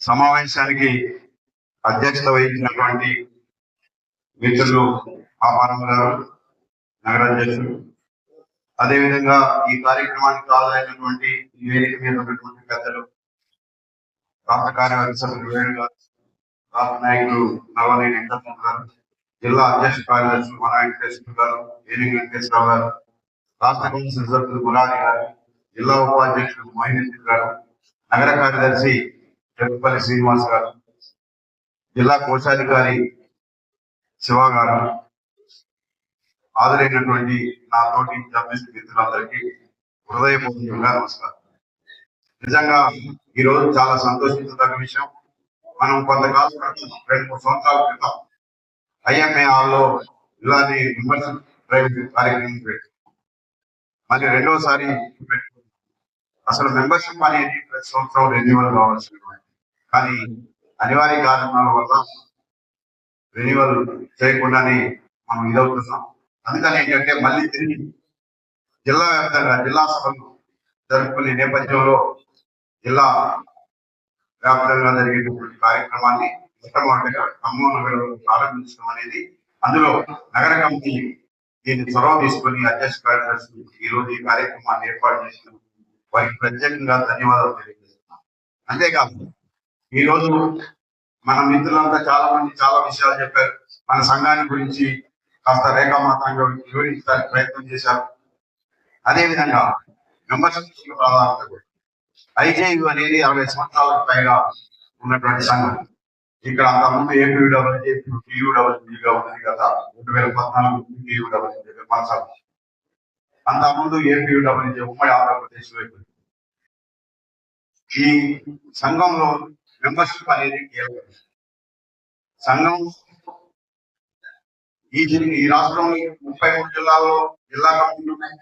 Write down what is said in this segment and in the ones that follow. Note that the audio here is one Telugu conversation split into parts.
సమావేశానికి అధ్యక్షత వహించినటువంటి మిత్రులు ఆపారం గారు, నగరాధ్యక్షులు, అదేవిధంగా ఈ కార్యక్రమానికి హాజరైనటువంటి ఈ వేదిక మీద ఉన్నటువంటి పెద్దలు, రాష్ట్ర కార్యవర్గ సభ్యులు వేణు గారు, రాష్ట్ర నాయకులు నవనేని వెంకటరమణ గారు, జిల్లా అధ్యక్ష కార్యదర్శులు మన వెంకటేశ్వర గారు, ఏనుగు వెంకటేశ్వరరావు గారు, రాష్ట్ర కౌన్సిల్ సభ్యులు మురారి గారు, జిల్లా ఉపాధ్యక్షులు మహేంద్ర గారు, నగర కార్యదర్శి జగపల్లి శ్రీనివాస్ గారు, జిల్లా కోశాధికారి శివ గారు, హాజరైనటువంటి నా తోటి జర్నలిస్ట్ మిత్రులందరికీ హృదయపూర్వకంగా నమస్కారం. నిజంగా ఈ రోజు చాలా సంతోషించదగ్గ విషయం. మనం కొంతకాలం క్రితం 2-3 సంవత్సరాల క్రితం IMA హాల్లో ఇలాంటి మెంబర్షిప్ డ్రైవ్ కార్యక్రమం పెట్టాం. మళ్ళీ రెండోసారి అసలు మెంబర్షిప్ అనేది ప్రతి సంవత్సరం రెన్యువల్ కావాల్సినటువంటి, కానీ అనివార్య కారణాల వల్ల రెన్యువల్ చేయకుండానే మనం ఇదవుతున్నాం. అందుకని ఏంటంటే మళ్ళీ తిరిగి జిల్లా వ్యాప్తంగా జిల్లా సభలు జరుపుకునే నేపథ్యంలో జిల్లా వ్యాప్తంగా జరిగేటువంటి కార్యక్రమాన్ని మొట్టమొదటిగా ఖమ్మం నగరంలో ప్రారంభించడం అనేది, అందులో నగర కమిటీ దీన్ని చొరవ తీసుకుని అధ్యక్ష కార్యదర్శి ఈ రోజు ఈ కార్యక్రమాన్ని ఏర్పాటు చేసిన వారికి ప్రత్యేకంగా ధన్యవాదాలు తెలియజేస్తున్నాం. అంతేకాదు ఈ రోజు మన మిత్రులంతా చాలా మంది చాలా విషయాలు చెప్పారు. మన సంఘాన్ని గురించి కాస్త రేఖామాతంగా వివరించడానికి ప్రయత్నం చేశారు. అదేవిధంగా మెంబర్షిప్ ప్రాధాన్యత, IJU అనేది 60 సంవత్సరాలకు పైగా ఉన్నటువంటి సంఘం. ఇక్కడ అంతకుముందు APUWJ, TUWJగా ఉంది. గత 2014 TUWJ కొనసాగుతుంది. అంతకుముందు APUWJ ఉమ్మడి ఆంధ్రప్రదేశ్ వైపు. ఈ సంఘంలో మెంబర్షిప్ అనేది కీలకం. సంఘం ఈ రాష్ట్రంలో 33 జిల్లాల్లో జిల్లా కమిటీలు ఉన్నాయి,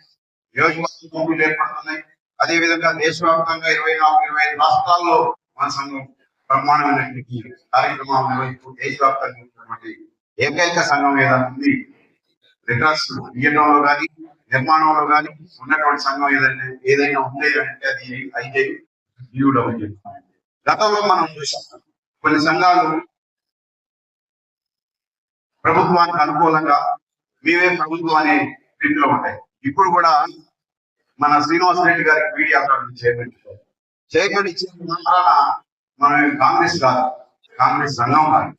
నియోజకవర్గ కమిటీలు ఏర్పడుతున్నాయి. అదేవిధంగా దేశవ్యాప్తంగా 24-25 రాష్ట్రాల్లో మన సంఘం బ్రహ్మాండమైనటువంటి కార్యక్రమాలు నిర్వహిస్తూ దేశవ్యాప్తంగా ఉన్నటువంటి ఏకైక సంఘం ఏదైనా ఉంది, రికార్డ్స్ ఇయ్యడంలో కానీ నిర్మాణంలో కానీ ఉన్నటువంటి సంఘం ఏదైనా ఉంది అంటే అది IJU. గతంలో మనం చూసాం కొన్ని సంఘాలు ప్రభుత్వానికి అనుకూలంగా మేమే ప్రభుత్వం అనే రీతిలో ఉంటాయి. ఇప్పుడు కూడా మన శ్రీనివాస్ రెడ్డి గారికి మీడియా చైర్మన్ ఇచ్చిన మాత్రాన మనం కాంగ్రెస్ కాదు, కాంగ్రెస్ సంఘం కాదు.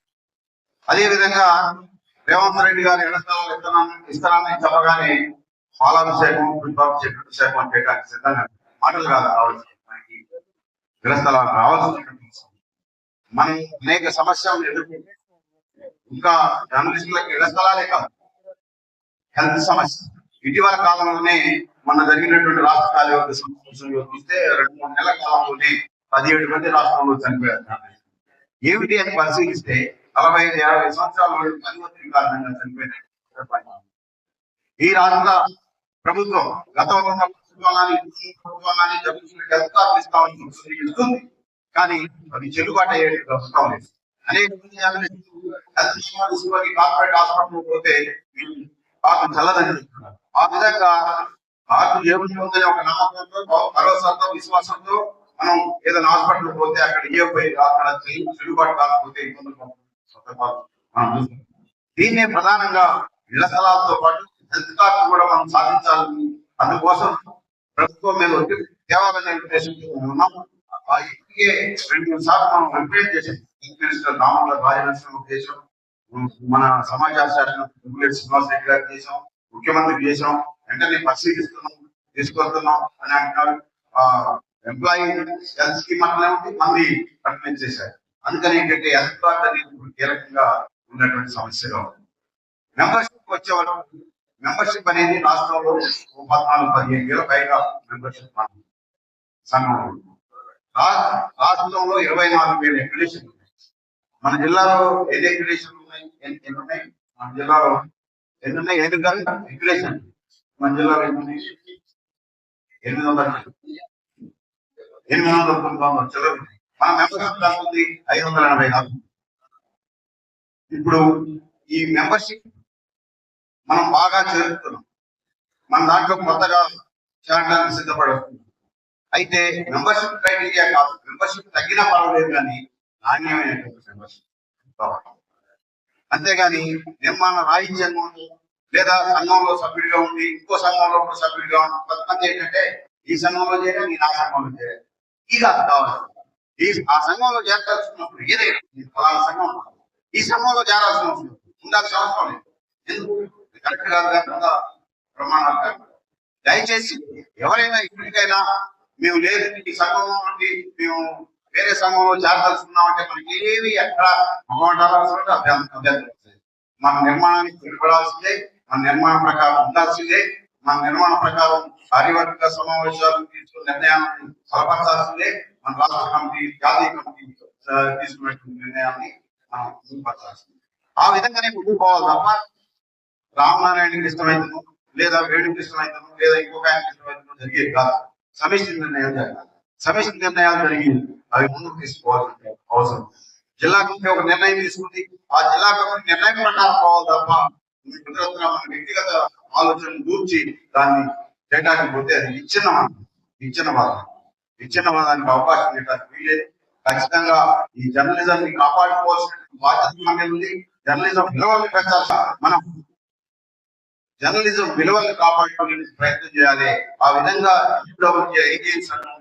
అదేవిధంగా రేవంత్ రెడ్డి గారు ఎడస్థలాలు ఇస్తానని చెప్పగానే పాలాభిషేకం, అభిషేకం చేయడానికి సిద్ధంగా మాటలు కాదు రావాల్సిన ఎడస్థలాలు రావాల్సినటువంటి మనం అనేక సమస్యలను ఎదుర్కొంటే ఇంకా జర్నలిస్టులకు ఇళ్లస్థలాలే కాదు, హెల్త్ సమస్య. ఇటీవల కాలంలోనే మొన్న జరిగినటువంటి రాష్ట్ర కార్యవర్గ సమావేశం చూస్తే 2-3 నెలల కాలంలోనే 17 మంది రాష్ట్రంలో చనిపోయారు. ఏమిటి అని పరిశీలిస్తే 45-50 సంవత్సరాల పరివర్తన కారణంగా చనిపోయిన ఈ రాష్ట్ర ప్రభుత్వం గతంలో ఉన్న ప్రభుత్వాన్ని జరుగుతున్న ఇస్తుంది, కానీ అది చెల్లుబాటు అయ్యే ప్రభుత్వం లేదు. అనేక మంది కార్పొరేట్ హాస్పిటల్ పోతే పాపం చల్లదని చెప్తున్నారు. ఆ విధంగా ఆకు ఏముంది ఉందని ఒక నమ్మకంతో, భరోసాతో, విశ్వాసంతో మనం ఏదైనా హాస్పిటల్ పోతే అక్కడ అక్కడ చెల్లుబాటు కాకపోతే ఇబ్బందులు మనం చూస్తాం. దీన్నే ప్రధానంగా ఇళ్ల స్థలాలతో పాటు హెల్త్ కార్డు కూడా మనం సాధించాలని, అందుకోసం ప్రభుత్వం మీద దేవాలయ ఉద్దేశంతో ఉన్నాం. ఇప్పటికే 2-3 సార్లు మనం రిప్రజెంట్ చేసాం. చీఫ్ మినిస్టర్ రాజనరసింహ చేసాం, మన సమాచార శాఖ శ్రీనివాస్ రెడ్డి గారికి చేసాం, ముఖ్యమంత్రికి చేసాం. వెంటనే పరిశీలిస్తున్నాం, తీసుకొస్తున్నాం అని అంటున్నారు. ఎంప్లాయీ హెల్త్ స్కీమ్ అట్లనే ఉంది, మంది కంప్లైంట్ చేశారు. అందుకని ఏంటంటే హెల్త్ కార్డ్ అనేది కీలకంగా ఉన్నటువంటి సమస్యగా ఉంది. మెంబర్షిప్ వచ్చే వరకు మెంబర్షిప్ అనేది రాష్ట్రంలో 14-15 వేల పైగా మెంబర్షిప్ సంఘం. రాష్ట్రంలో 24,000 ఎక్రిడేషన్ ఉన్నాయి. మన జిల్లాలో ఎన్ని ఎక్రిడేషన్ ఉన్నాయి? మన జిల్లాలో ఎన్ని ఉన్నాయి? 8 ఎక్రిడేషన్. మన జిల్లాలో ఎన్ని ఉన్నాయి? 899 చిల్లర. మన మెంబర్షిప్ కాస్తుంది 584. ఇప్పుడు ఈ మెంబర్షిప్ మనం బాగా చేరుతున్నాం. మన దాంట్లో కొత్తగా చేరడానికి సిద్ధపడుతున్నాం. అయితే మెంబర్షిప్ క్రైటీరియా కాదు, మెంబర్షిప్ తగ్గినా పర్వాలేదు కానీ నాణ్యమైనటువంటి మెంబర్షిప్ కావాలి. అంతేగాని నిర్మాణ రాహిత్యంగా ఉండి లేదా సంఘంలో సభ్యుడిగా ఉండి ఇంకో సంఘంలో కూడా సభ్యుడిగా ఉండి కొంతమంది ఏంటంటే ఈ సంఘంలో చేయాలి, నేను ఆ సంఘంలో చేయాలి, ఇక కావాలి. ఆ సంఘంలో చేరాల్సినప్పుడు ఏదైనా ఫలానా సంఘం ఈ సంఘంలో చేరాల్సిన అవసరం ఉండాల్సిన అవసరం లేదు. ఎందుకు కరెక్ట్ కాదు కాకుండా ప్రమాణాలు కాదు. దయచేసి ఎవరైనా ఇప్పటికైనా మేము లేదు ఈ సంఘంలో నుండి మేము వేరే సంఘంలో చేరదలుచుకున్నాం అంటే మనకి ఏవి ఎక్కడ అభ్యంతరం వస్తాయి. మన నిర్మాణానికి పిలుపడాల్సిందే, మన నిర్మాణం ప్రకారం ఉండాల్సిందే, మన నిర్మాణం ప్రకారం కార్యవర్గ సమావేశాలు తీసుకున్న నిర్ణయాలను బలపరచాల్సిందే, మన రాష్ట్ర కమిటీ జాతీయ కమిటీ తీసుకున్నటువంటి నిర్ణయాన్ని మనం ముందుపరచాల్సిందే. ఆ విధంగానే ముందుకు పోవాలి తప్ప రామనారాయణకి ఇష్టమైతను లేదా వేణుకి ఇష్టమైతను లేదా ఇంకొక ఆయనకి ఇష్టమైతను జరిగేది కాదు. సమిష్టి నిర్ణయాలు జరగాలి. సమిష్టి నిర్ణయాలు జరిగి అవి ముందుకు తీసుకోవాల్సిన అవసరం. జిల్లా కమిటీ ఒక నిర్ణయం తీసుకుంది, ఆ జిల్లా కమిటీ నిర్ణయం ప్రకారం పోవాలి తప్ప మన వ్యక్తిగత ఆలోచనలు దూర్చి దాన్ని చేయడానికి పోతే అది విచ్ఛిన్నవాదానికి అవకాశం ఇవ్వడానికి వీలేదు. ఖచ్చితంగా ఈ జర్నలిజాన్ని కాపాడుకోవాల్సిన బాధ్యత మన ఉంది. జర్నలిజం విలువల్ని పెంచాలి. మనం జర్నలిజం విలువల్ని కాపాడుకునే ప్రయత్నం చేయాలి. ఆ విధంగా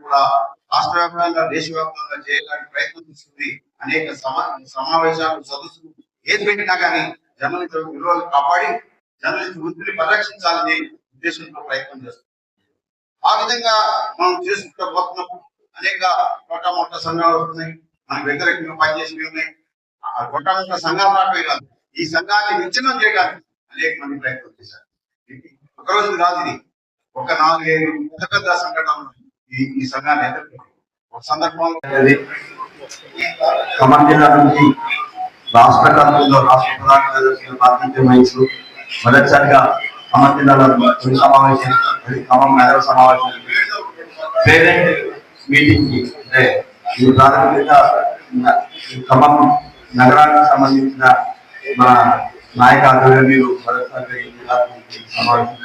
కూడా రాష్ట్ర వ్యాప్తంగా దేశవ్యాప్తంగా చేయడానికి ప్రయత్నం చేస్తుంది. అనేక సమావేశాలు సదస్సులు ఏది పెట్టినా కానీ జర్నలిజం విలువలు కాపాడి జర్నలిజం వృత్తిని పరిరక్షించాలని ఉద్దేశంతో ప్రయత్నం చేస్తుంది. ఆ విధంగా మనం చేసుకుంటూ పోతున్నప్పుడు అనేక కొట్ట సంఘాలు వస్తున్నాయి, మనకు వ్యతిరేకంగా పనిచేసినవి ఉన్నాయి. కొట్ట సంఘాలు రాకపోయినా ఈ సంఘాన్ని విచ్ఛిన్నం చేయడానికి అనేక మంది ప్రయత్నం చేశారు. ఒకరోజు కాదు, ఇది ఒక 4-5 పెద్ద సంఘటనలు ఈ సంఘాన్ని ఎదుర్కొంది. ఒక సందర్భంలో ఖమ్మం జిల్లా నుంచి రాష్ట్ర కమిటీలో రాష్ట్ర ప్రధాన కార్యదర్శి ప్రాతినిధ్యం వహిస్తూ మొదటిసారిగా ఖమ్మం జిల్లాలో తొలి సమావేశం, ఖమ్మం నగర సమావేశం పేరెంట్ మీటింగ్ కి అంటే ఇది ప్రాథమికంగా ఖమ్మం నగరానికి సంబంధించిన మన నాయక ఆధ్వర్యంలో మొదటిసారిగా సమావేశం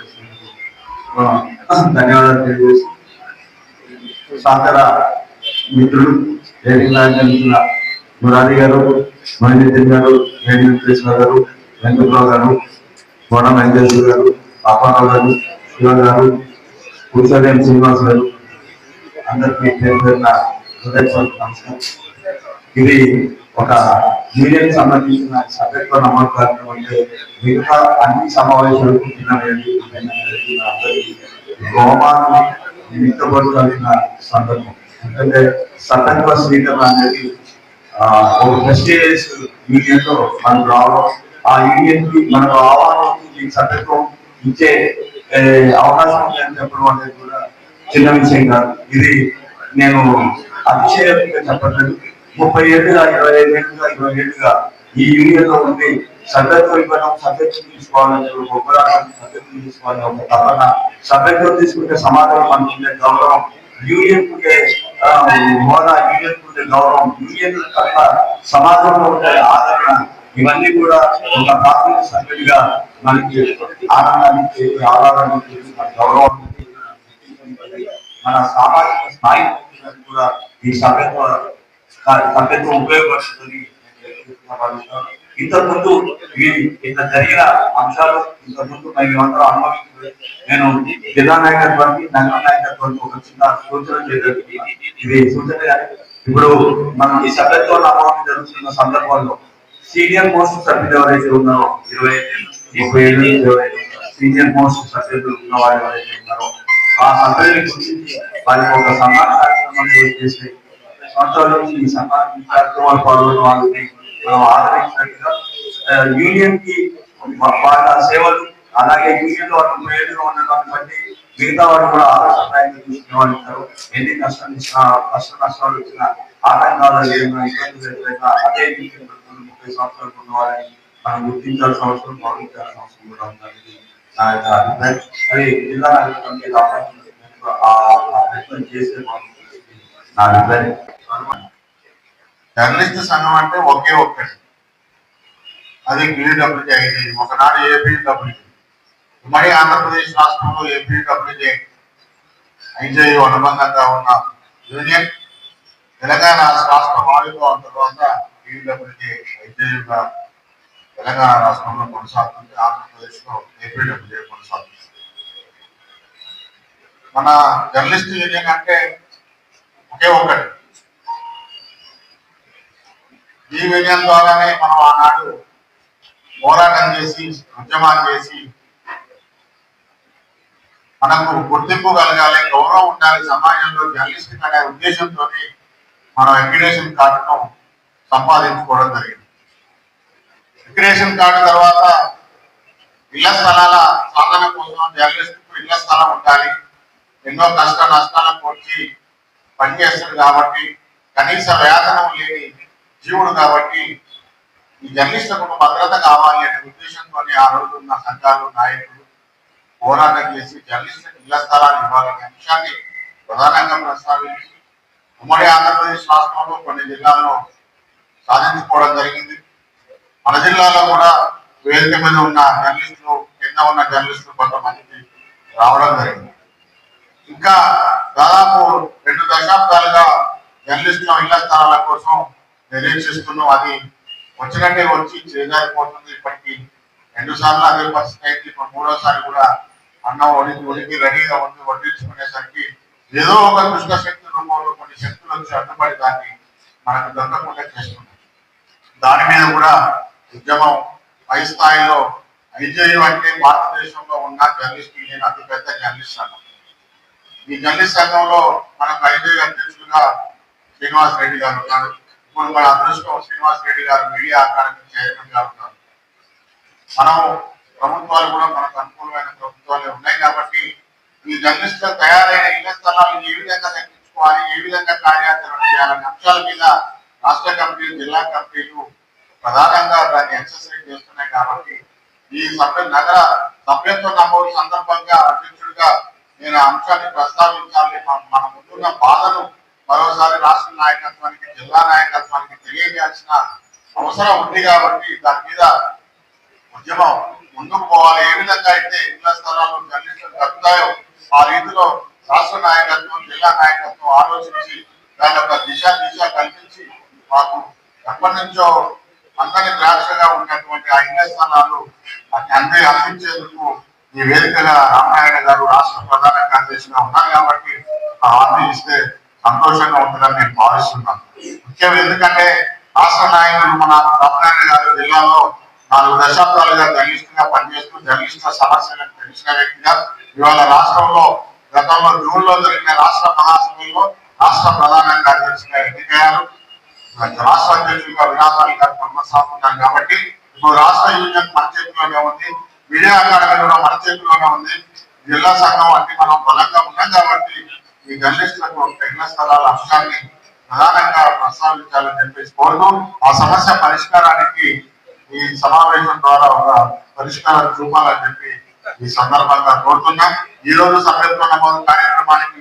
ధన్యవాదాలు తెలియజేసి సహచర మిత్రులు వేదిక మురారి గారు, మణినితిన్ గారు, వేణుశ్వర గారు, వెంకట్రావు గారు, గోడ వెంకటేశ్వర గారు, అప్పారావు గారు, శివ గారు, కూర్చోలేం శ్రీనివాస్ గారు, అందరికీ నమస్కారం. ఇది ఒక యూనియన్ సంబంధించిన సభ్యత్వ నమోదు కార్యక్రమం. అంటే మిగతా అన్ని సమావేశాలకు గోమాను మిగతపడాల్సిన సందర్భం. ఎందుకంటే సభ్యత్వ స్వీకరణ అనేది ఒక ప్రెస్టీజియస్ యూనియన్ లో మనకు రావడం, ఆ యూనియన్ కి మనకు ఆహ్వానం సభ్యత్వం ఇచ్చే అవకాశం ఉందని చెప్పడం అనేది కూడా చిన్న విషయం కాదు. ఇది నేను అతిశయంగా చెప్పట్లేదు. 30 ఏళ్ళుగా 25 ఏళ్ళుగా 20 ఏళ్ళుగా ఈ యూనియన్ లో ఉండి సభ్యత్వం ఇవ్వడం, సభ్యత్వం తీసుకోవాలని సభ్యత్వం తీసుకోవాలని ఒక తపన, సభ్యత్వం తీసుకుంటే సమాజంలో మనకు ఉండే గౌరవం, యూనియన్ ఉండే హోదా, యూనియన్ ఉండే గౌరవం, యూనియన్ పట్ల సమాజంలో ఉండే ఆదరణ, ఇవన్నీ కూడా ఒక ప్రాథమిక సభ్యుడిగా మనకి ఆనందాన్ని ఆధారాన్ని గౌరవం మన సామాజిక స్థాయి కూడా ఈ సభ్యత్వం ఉపయోగపడుతుంది. ఇంతకుముందు ఇంత జరిగిన అంశాలు ఇంతకుముందు మేమందరూ అనుభవించలేదు. నేను జిల్లా నాయకత్వానికి నగర నాయకత్వానికి ఒక చిన్న సూచన చేయలేదు. ఇది సూచన ఇప్పుడు మనం ఈ సభ్యత్వం నమోదు జరుగుతున్న సందర్భంలో సీనియర్ మోస్ట్ సభ్యులు ఎవరైతే ఉన్నారో 20 ఏళ్ళు సీనియర్ మోస్ట్ సభ్యులు ఉన్న వాళ్ళు ఎవరైతే ఉన్నారో ఆ సభ్యులని గురించి వారికి ఒక సన్మాన కార్యక్రమం చేసి సంవత్సరాల నుంచి ఈ సన్మాన కార్యక్రమాలు పాల్గొన్న వాళ్ళని మనం ఆదరించినట్టుగా యూనియన్ కి వాళ్ళ సేవలు, అలాగే యూనియన్ లో వాళ్ళు ప్రయోజనం ఉండడాన్ని బట్టి మిగతా వాళ్ళు కూడా ఆదర్శప్రాయంగా చూసుకునే వాళ్ళు ఉంటారు. ఎన్ని కష్ట నష్టాలు వచ్చినా ఆటంకాలు ఏమైనా ఇబ్బందులు ఎదురైనా అదే 30 సంవత్సరాలు ఉన్న వాళ్ళని మనం గుర్తించాల్సిన అవసరం, గౌరవించాల్సిన అవసరం కూడా ఉందని నా యొక్క అభిప్రాయం. మరి జిల్లా ప్రయత్నం చేసే నా అభిప్రాయం. జర్నలిస్ట్ సంఘం అంటే ఒకే ఒక్కటి, అది PWJ అయింది. ఒకనాడు APWJ, మరి ఆంధ్రప్రదేశ్ రాష్ట్రంలో APWJ ఐజేయు అనుబంధంగా ఉన్న యూనియన్ తెలంగాణ రాష్ట్రం ఆవిర్భావం తర్వాత టీడబ్ల్యూజే ఐజేయుగా తెలంగాణ రాష్ట్రంలో కొనసాగుతుంది. ఆంధ్రప్రదేశ్లో ఏపీడబ్ల్యూజే కొనసాగుతుంది. మన జర్నలిస్ట్ యూనియన్ అంటే ఒకే ఒక్కటి. ఈ యూనియన్ ద్వారానే మనం ఆనాడు పోరాటం చేసి ఉద్యమాలు చేసి మనకు గుర్తింపు కలగాలి, గౌరవం ఉండాలి సమాజంలో జర్నలిస్ట్ అనే ఉద్దేశంతో మనం అక్రిడేషన్ కార్డును సంపాదించుకోవడం జరిగింది. అక్రిడేషన్ కార్డు తర్వాత ఇళ్ల స్థలాల సాధన కోసం జర్నలిస్టుకు ఇళ్ల స్థలం ఉండాలి. ఎన్నో కష్ట నష్టాలకు వచ్చి పనిచేస్తుంది కాబట్టి, కనీస వేతనం లేని జీవుడు కాబట్టి ఈ జర్నలిస్టులకు భద్రత కావాలి అనే ఉద్దేశంతో ఆ రోజు ఉన్న సంఘాలు నాయకులు పోరాటం చేసి జర్నలిస్టులకు ఇళ్ల స్థలాలు ఇవ్వాలనే అంశాన్ని ప్రధానంగా ప్రస్తావించి ఉమ్మడి ఆంధ్రప్రదేశ్ రాష్ట్రంలో కొన్ని జిల్లాల్లో సాధించుకోవడం జరిగింది. మన జిల్లాలో కూడా వేదిక మీద ఉన్న జర్నలిస్టులు, కింద ఉన్న జర్నలిస్టులు కొంతమందికి రావడం జరిగింది. ఇంకా దాదాపు 2 దశాబ్దాలుగా జర్నలిస్టుల ఇళ్ల స్థలాల కోసం నిరీక్షిస్తున్నాం. అది వచ్చినట్టే వచ్చి చేజారిపోతుంది. ఇప్పటికీ 2 సార్లు అదే పరిస్థితి అయింది. ఇప్పుడు 3వసారి కూడా అన్నం ఒడికి రెడీగా ఉంది. వడ్డించుకునేసరికి ఏదో ఒక దుష్ట శక్తి రూపంలో కొన్ని శక్తులు వచ్చి అడ్డుపడి దాన్ని మనకు దొరకకుండా చేస్తున్నాయి. దాని మీద కూడా ఉద్యమం పై స్థాయిలో ఐజేయు అంటే భారతదేశంలో ఉన్న జర్నలిస్ట్ యూనియన్ అతిపెద్ద జర్నలిస్ట్ సంఘం. ఈ జర్నలిస్ట్ సంఘంలో మనకు ఐజేయు అధ్యక్షులుగా శ్రీనివాస్ రెడ్డి గారు ఉన్నారు. ఇప్పుడు మన అదృష్టం శ్రీనివాస్ రెడ్డి గారు మీడియా అకాడమీ చైర్మన్ గా ఉన్నారు. మనం ప్రభుత్వాలు కూడా మనకు అనుకూలమైన ప్రభుత్వాలు ఉన్నాయి కాబట్టి ఈ జర్నలిస్టులు తయారైన ఇళ్ల స్థలాలను ఏ విధంగా తగ్గించుకోవాలి, ఏ విధంగా కార్యాచరణ చేయాలనే అంశాల మీద రాష్ట్ర కమిటీలు, జిల్లా కమిటీలు ప్రధానంగా దాన్ని ఎక్సర్సైజ్ చేస్తున్నాయి. కాబట్టి ఈ నగర సభ్యత్వ నమోదు సందర్భంగా అధ్యక్షుడిగా నేను ఆ అంశాన్ని ప్రస్తావించాలి. మన ముందున్న బాధను మరోసారి రాష్ట్ర నాయకత్వానికి, జిల్లా నాయకత్వానికి తెలియజేయాల్సిన అవసరం ఉంది. కాబట్టి దాని మీద ఉద్యమం ముందుకు పోవాలి. ఏ విధంగా అయితే ఇళ్ల స్థలాలు జర్నలిస్టులు దక్కుతాయో ఆ రీతిలో రాష్ట్ర నాయకత్వం, జిల్లా నాయకత్వం ఆలోచించి దాని యొక్క దిశ కల్పించి మాకు ఎప్పటి నుంచో అందరి ద్రాక్షగా ఉన్నటువంటి ఆ ఇళ్ల స్థలాలు అందించేందుకు ఈ వేదికగా రామనారాయణ గారు రాష్ట్ర ప్రధాన కార్యదర్శిగా ఉన్నారు కాబట్టి ఆ హామీ ఇస్తే సంతోషంగా ఉంటుందని నేను భావిస్తున్నాను. ముఖ్యం ఎందుకంటే రాష్ట్ర నాయకులు మన రామనారాయణ గారు జిల్లాలో 4 దశాబ్దాలుగా జర్నలిస్టుగా పనిచేస్తూ జర్నలిస్టుల సమస్యలను తెలిసిన వ్యక్తిగా ఇవాళ రాష్ట్రంలో గతంలో జూన్లో జరిగిన రాష్ట్ర మహాసభలో రాష్ట్ర ప్రధాన కార్యదర్శిగా ఎన్నికయ్యారు. రాష్ట్ర అధ్యక్షులుగా వినాశాలు గారు కొనసాగుతున్నారు కాబట్టి ఇప్పుడు రాష్ట్ర యూనియన్ మన చేతిలోనే ఉంది, మీడియా అకాడమీ కూడా మన చేతిలోనే ఉంది, జిల్లా సంఘం అన్ని మనం బలంగా ఉన్నాం. కాబట్టి ఈ జర్నలిస్టులకు ఇళ్ల స్థలాల అంశాన్ని ప్రధానంగా ప్రస్తావించాలని చెప్పేసి కోరుతూ ఆ సమస్య పరిష్కారానికి ఈ సమావేశం ద్వారా ఒక పరిష్కారం చూపాలని చెప్పి ఈ సందర్భంగా కోరుతున్నాం. ఈ రోజు సభ్యత్వ నమోదు కార్యక్రమానికి